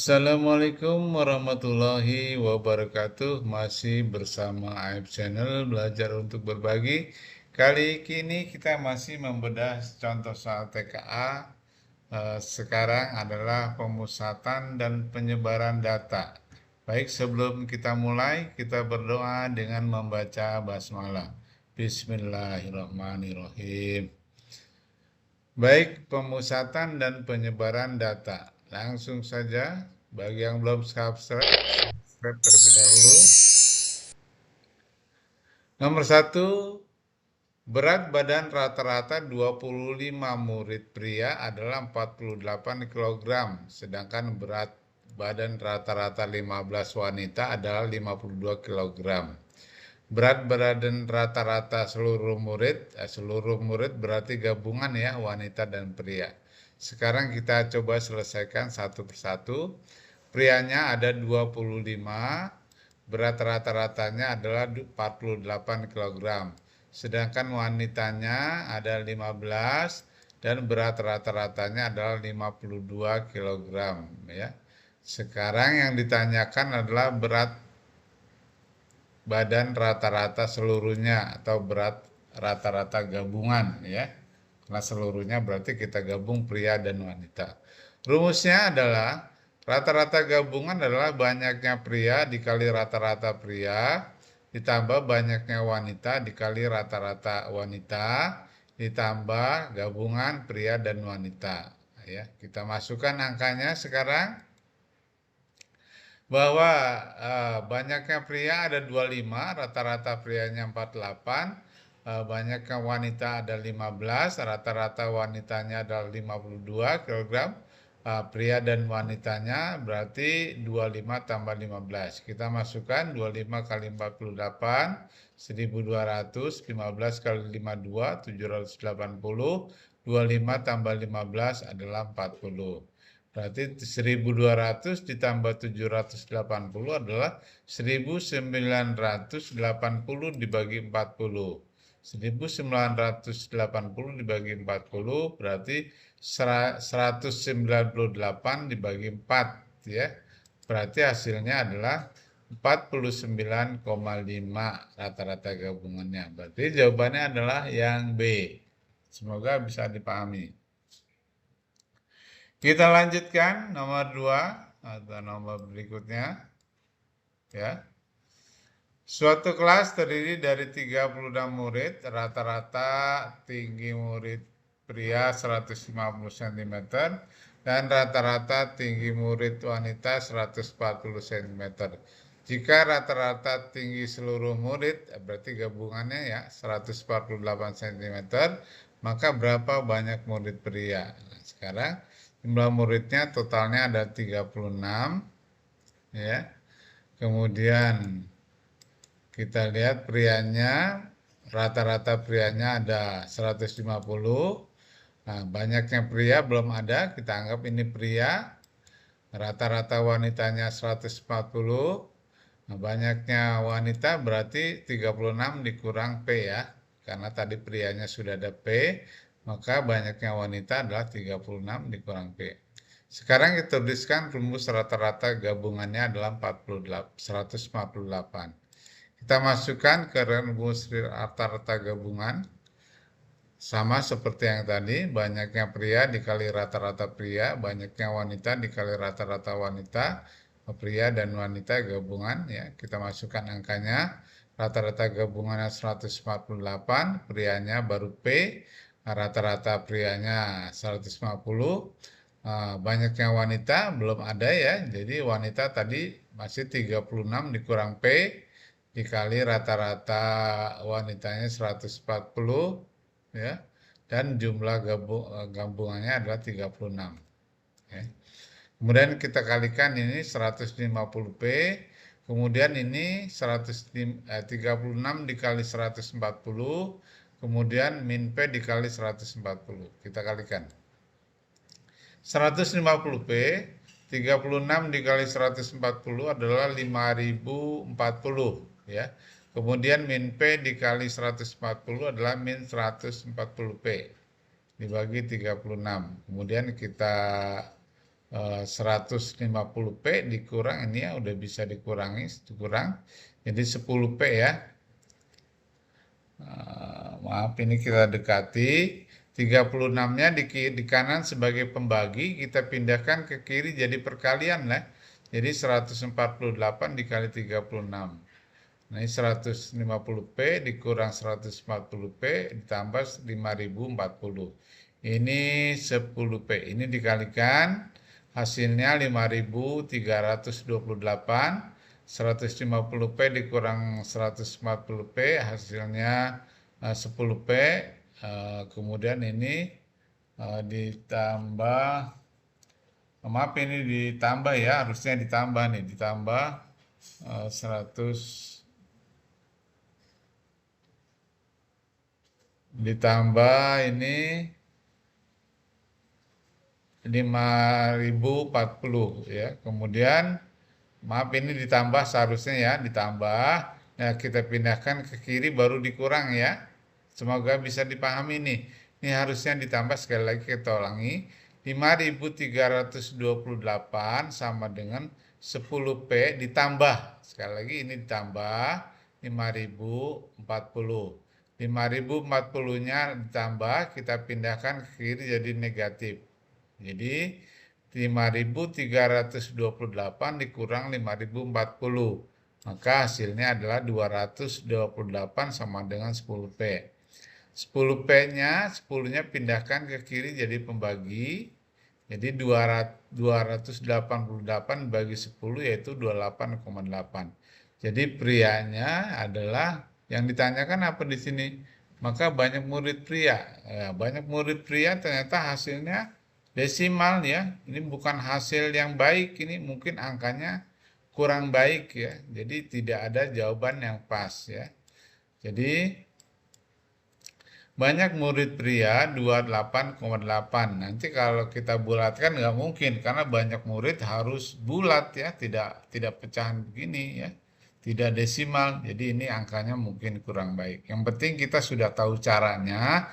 Assalamualaikum warahmatullahi wabarakatuh. Masih bersama AIB Channel Belajar untuk Berbagi. Kali ini kita masih membedah contoh soal TKA. Sekarang adalah pemusatan dan penyebaran data. Baik, sebelum kita mulai, kita berdoa dengan membaca basmalah. Bismillahirrahmanirrahim. Baik, pemusatan dan penyebaran data. Langsung saja, bagi yang belum subscribe terlebih dahulu. Nomor 1, berat badan rata-rata 25 murid pria adalah 48 kg, sedangkan berat badan rata-rata 15 wanita adalah 52 kg. Berat badan rata-rata seluruh murid berarti gabungan ya, wanita dan pria. Sekarang kita coba selesaikan satu persatu. Prianya ada 25, berat rata-ratanya adalah 48 kg. Sedangkan wanitanya ada 15 dan berat rata-ratanya adalah 52 kg ya. Sekarang yang ditanyakan adalah berat badan rata-rata seluruhnya atau berat rata-rata gabungan ya. Karena seluruhnya berarti kita gabung pria dan wanita. Rumusnya adalah rata-rata gabungan adalah banyaknya pria dikali rata-rata pria ditambah banyaknya wanita dikali rata-rata wanita ditambah gabungan pria dan wanita ya. Kita masukkan angkanya sekarang. Bahwa banyaknya pria ada 25, rata-rata prianya 48, banyaknya wanita ada 15, rata-rata wanitanya adalah 52 kg, pria dan wanitanya berarti 25 tambah 15. Kita masukkan 25 kali 48, 1200, 15 kali 52, 780, 25 tambah 15 adalah 40. Berarti 1200 ditambah 780 adalah 1980 dibagi 40. 1980 dibagi 40 berarti 198 dibagi 4 ya. Berarti hasilnya adalah 49,5 rata-rata gabungannya. Berarti jawabannya adalah yang B. Semoga bisa dipahami. Kita lanjutkan nomor 2 atau nomor berikutnya. Ya. Suatu kelas terdiri dari 36 murid, rata-rata tinggi murid pria 150 cm dan rata-rata tinggi murid wanita 140 cm. Jika rata-rata tinggi seluruh murid, berarti gabungannya ya 148 cm, maka berapa banyak murid pria? Nah, sekarang jumlah muridnya totalnya ada 36 ya. Kemudian kita lihat prianya, rata-rata prianya ada 150. Nah, banyaknya pria belum ada, kita anggap ini pria. Rata-rata wanitanya 140. Nah, banyaknya wanita berarti 36 dikurang P ya. Karena tadi prianya sudah ada P, maka banyaknya wanita adalah 36 dikurang P. Sekarang kita tuliskan rumus rata-rata gabungannya adalah 148. Kita masukkan ke rumus rata-rata gabungan. Sama seperti yang tadi, banyaknya pria dikali rata-rata pria, banyaknya wanita dikali rata-rata wanita, pria dan wanita gabungan ya. Kita masukkan angkanya. Rata-rata gabungannya 148, prianya baru P, rata-rata prianya 150, banyaknya wanita belum ada ya. Jadi wanita tadi masih 36 dikurang P dikali rata-rata wanitanya 140 ya. Dan jumlah gabungannya adalah 36 ya. Kemudian kita kalikan ini 150P, kemudian ini 36 dikali 140, kemudian min P dikali 140. Kita kalikan. 150P, 36 dikali 140 adalah 5040 ya. Kemudian min P dikali 140 adalah min 140P dibagi 36. Kemudian kita 150P dikurang ini ya udah bisa dikurang jadi 10P ya. Maaf ini kita dekati 36-nya di kanan sebagai pembagi kita pindahkan ke kiri jadi perkalian lah. Jadi 148 dikali 36. Nah ini 150P dikurang 140P ditambah 5040. Ini 10P. Ini dikalikan hasilnya 5328. 150P dikurang 140P hasilnya 10P. Kemudian ini ditambah, maaf ini ditambah ya, harusnya ditambah nih, ditambah 100 ditambah ini 5040 ya. Kemudian maaf ini ditambah seharusnya ya, ditambah. Nah, kita pindahkan ke kiri baru dikurang ya. Semoga bisa dipahami nih. Ini harusnya ditambah, sekali lagi kita ulangi. 5328 sama dengan 10P ditambah. Sekali lagi ini ditambah 5040. 5040-nya ditambah, kita pindahkan ke kiri jadi negatif. Jadi 5328 dikurang 5040. Maka hasilnya adalah 228 sama dengan 10P. 10P-nya, 10-nya pindahkan ke kiri jadi pembagi. Jadi 288 bagi 10 yaitu 28,8. Jadi prianya adalah yang ditanyakan apa di sini? Maka banyak murid pria. Banyak murid pria ternyata hasilnya desimal ya. Ini bukan hasil yang baik, ini mungkin angkanya kurang baik ya. Jadi tidak ada jawaban yang pas ya. Jadi banyak murid pria 28,8. Nanti kalau kita bulatkan nggak mungkin karena banyak murid harus bulat ya, tidak pecahan begini ya. Tidak desimal, jadi ini angkanya mungkin kurang baik. Yang penting kita sudah tahu caranya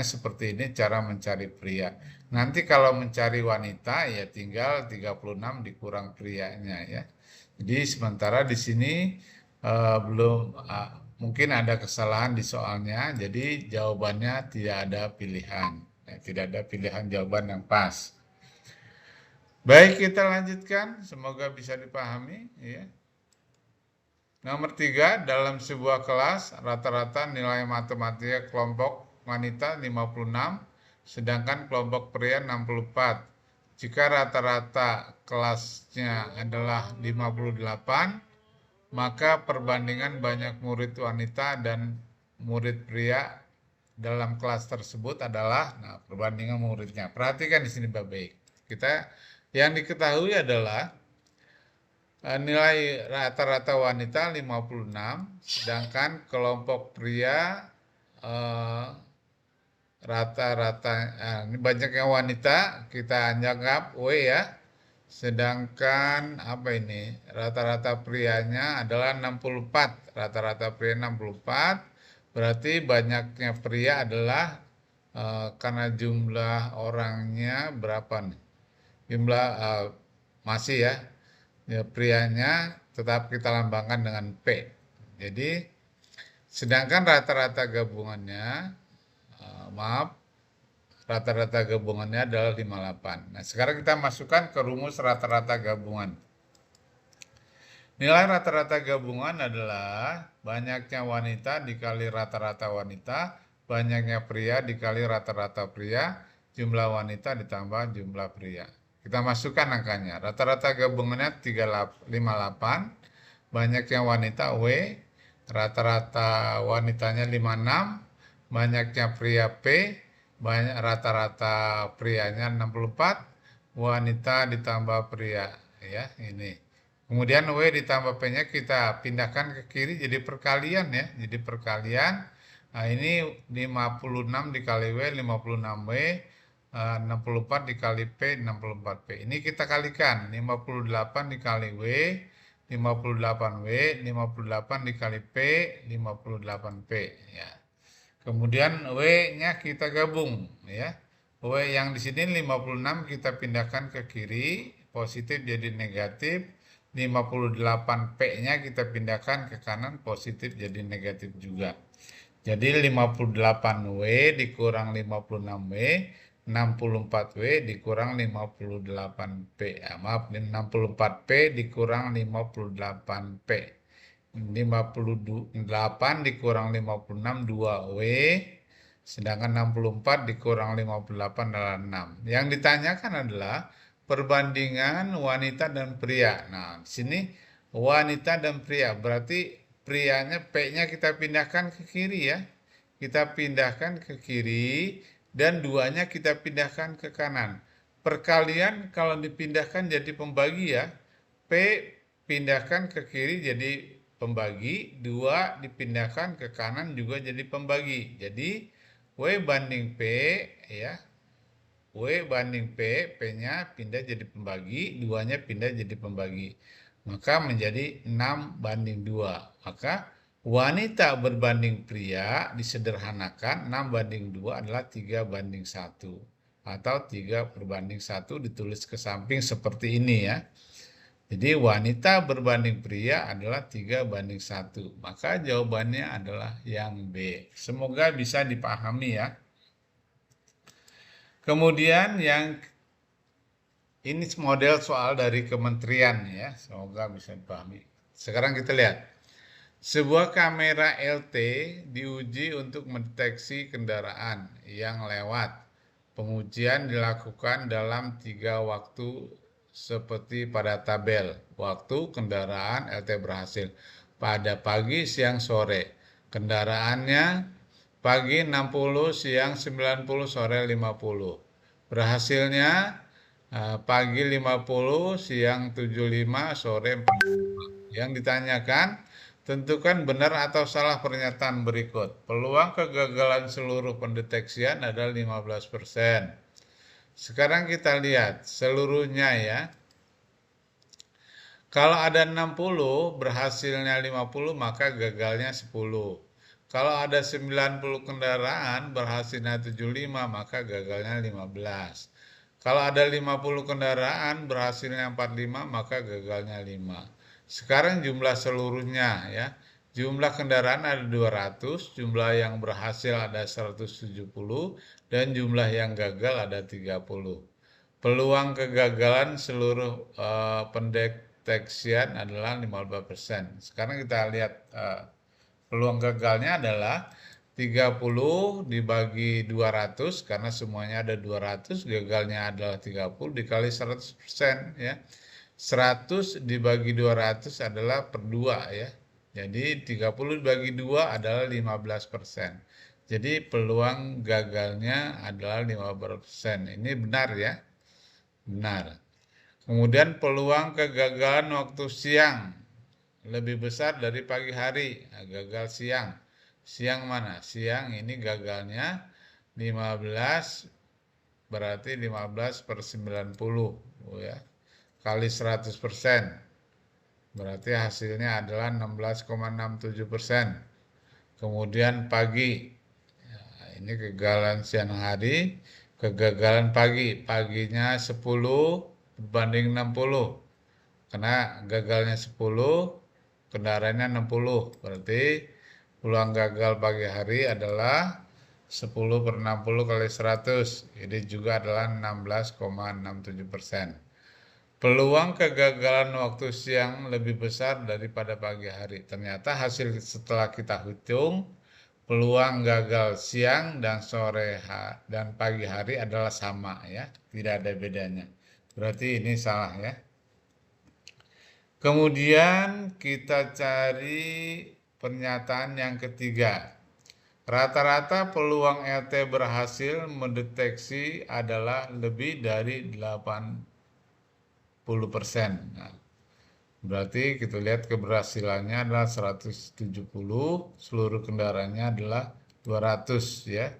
seperti ini, cara mencari pria. Nanti kalau mencari wanita ya tinggal 36 dikurang prianya ya. Jadi sementara di sini belum mungkin ada kesalahan di soalnya, jadi jawabannya tidak ada pilihan. Tidak ada pilihan jawaban yang pas. Baik, kita lanjutkan, semoga bisa dipahami ya. Nomor 3, dalam sebuah kelas rata-rata nilai matematika kelompok wanita 56, sedangkan kelompok pria 64. Jika rata-rata kelasnya adalah 58, maka perbandingan banyak murid wanita dan murid pria dalam kelas tersebut adalah, perbandingan muridnya. Perhatikan di sini baik-baik. Kita yang diketahui adalah nilai rata-rata wanita 56, sedangkan kelompok pria rata-rata ini banyaknya wanita kita anggap W ya. Sedangkan apa ini? Rata-rata prianya adalah 64. Rata-rata pria 64. Berarti banyaknya pria adalah karena jumlah orangnya berapa nih? Jumlah masih ya. Ya, prianya tetap kita lambangkan dengan P. Jadi sedangkan rata-rata gabungannya rata-rata gabungannya adalah 58. Nah, sekarang kita masukkan ke rumus rata-rata gabungan. Nilai rata-rata gabungan adalah banyaknya wanita dikali rata-rata wanita, banyaknya pria dikali rata-rata pria, jumlah wanita ditambah jumlah pria. Kita masukkan angkanya. Rata-rata gabungannya 58, banyaknya wanita W, rata-rata wanitanya 56, banyaknya pria P, rata-rata prianya 64, wanita ditambah pria ya ini. Kemudian W ditambah P-nya kita pindahkan ke kiri jadi perkalian ya. Jadi perkalian. Nah, ini 56 dikali W 56W, 64 dikali P 64P. Ini kita kalikan. 58 dikali W 58W, 58 dikali P 58P ya. Kemudian W-nya kita gabung ya. W yang di sini 56 kita pindahkan ke kiri, positif jadi negatif. 58P-nya kita pindahkan ke kanan, positif jadi negatif juga. Jadi 58W dikurang 56W, 64W dikurang 58P. Maaf, 64P dikurang 58P. 58 dikurang 56, 2W. Sedangkan 64 dikurang 58 adalah 6. Yang ditanyakan adalah perbandingan wanita dan pria. Nah, di sini wanita dan pria. Berarti prianya P-nya kita pindahkan ke kiri ya. Kita pindahkan ke kiri dan duanya kita pindahkan ke kanan. Perkalian kalau dipindahkan jadi pembagi ya. P pindahkan ke kiri jadi pembagi, 2 dipindahkan ke kanan juga jadi pembagi. Jadi W banding P ya. W banding P, P-nya pindah jadi pembagi, 2-nya pindah jadi pembagi. Maka menjadi 6 banding 2. Maka wanita berbanding pria disederhanakan 6 banding 2 adalah 3 banding 1. Atau 3 berbanding 1 ditulis ke samping seperti ini ya. Jadi wanita berbanding pria adalah 3 banding 1. Maka jawabannya adalah yang B. Semoga bisa dipahami ya. Kemudian yang ini model soal dari kementerian ya. Semoga bisa dipahami. Sekarang kita lihat. Sebuah kamera LT diuji untuk mendeteksi kendaraan yang lewat. Pengujian dilakukan dalam 3 waktu seperti pada tabel. Waktu kendaraan LT berhasil pada pagi, siang, sore. Kendaraannya pagi 60, siang 90, sore 50. Berhasilnya pagi 50, siang 75, sore 45. Yang ditanyakan, tentukan benar atau salah pernyataan berikut. Peluang kegagalan seluruh pendeteksian adalah 15%. Sekarang kita lihat seluruhnya ya. Kalau ada 60, berhasilnya 50, maka gagalnya 10. Kalau ada 90 kendaraan, berhasilnya 75, maka gagalnya 15. Kalau ada 50 kendaraan, berhasilnya 45, maka gagalnya 5. Sekarang jumlah seluruhnya ya. Jumlah kendaraan ada 200, jumlah yang berhasil ada 170, dan jumlah yang gagal ada 30. Peluang kegagalan seluruh pendeteksian adalah 15%. Sekarang kita lihat peluang gagalnya adalah 30 dibagi 200, karena semuanya ada 200, gagalnya adalah 30 dikali 100% ya. 100 dibagi 200 adalah per 2 ya. Jadi 30 dibagi 2 adalah 15%. Jadi peluang gagalnya adalah 15%. Ini benar ya. Benar. Kemudian peluang kegagalan waktu siang lebih besar dari pagi hari. Nah, gagal siang. Siang mana? Siang ini gagalnya 15, berarti 15 per 90 ya. Kali 100%. Berarti hasilnya adalah 16,67%. Kemudian pagi. Nah, ini kegagalan siang hari. Kegagalan pagi. Paginya 10 berbanding 60. Karena gagalnya 10, kendaraannya 60. Berarti peluang gagal pagi hari adalah 10 per 60 kali 100. Ini juga adalah 16,67%. Peluang kegagalan waktu siang lebih besar daripada pagi hari. Ternyata hasil setelah kita hitung, peluang gagal siang dan sore dan pagi hari adalah sama ya. Tidak ada bedanya. Berarti ini salah ya. Kemudian kita cari pernyataan yang ketiga. Rata-rata peluang LT berhasil mendeteksi adalah lebih dari 80%. Nah, berarti kita lihat keberhasilannya adalah 170, seluruh kendaraannya adalah 200 ya.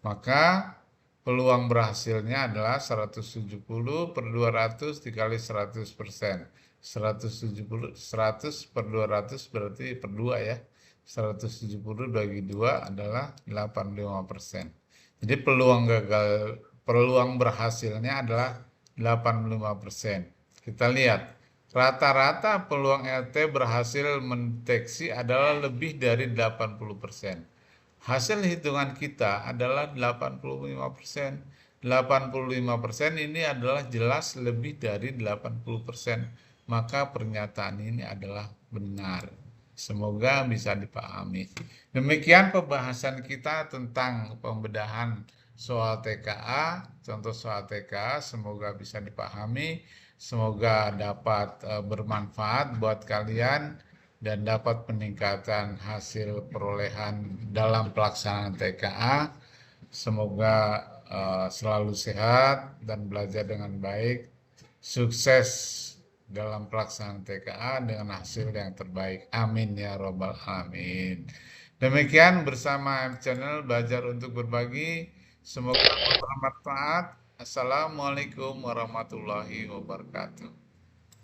Maka peluang berhasilnya adalah 170 per 200 dikali 100%. 170, 100 per 200 berarti per 2 ya. 170 bagi 2 adalah 85%. Jadi peluang gagal peluang berhasilnya adalah 85%. Kita lihat, rata-rata peluang LT berhasil mendeteksi adalah lebih dari 80%. Hasil hitungan kita adalah 85%. 85% ini adalah jelas lebih dari 80%. Maka pernyataan ini adalah benar. Semoga bisa dipahami. Demikian pembahasan kita tentang pembedahan soal TKA, contoh soal TKA, semoga bisa dipahami, semoga dapat bermanfaat buat kalian dan dapat peningkatan hasil perolehan dalam pelaksanaan TKA. Semoga selalu sehat dan belajar dengan baik, sukses dalam pelaksanaan TKA dengan hasil yang terbaik. Amin ya robbal alamin. Demikian bersama M Channel Belajar untuk Berbagi. Semoga bermanfaat. Assalamualaikum warahmatullahi wabarakatuh.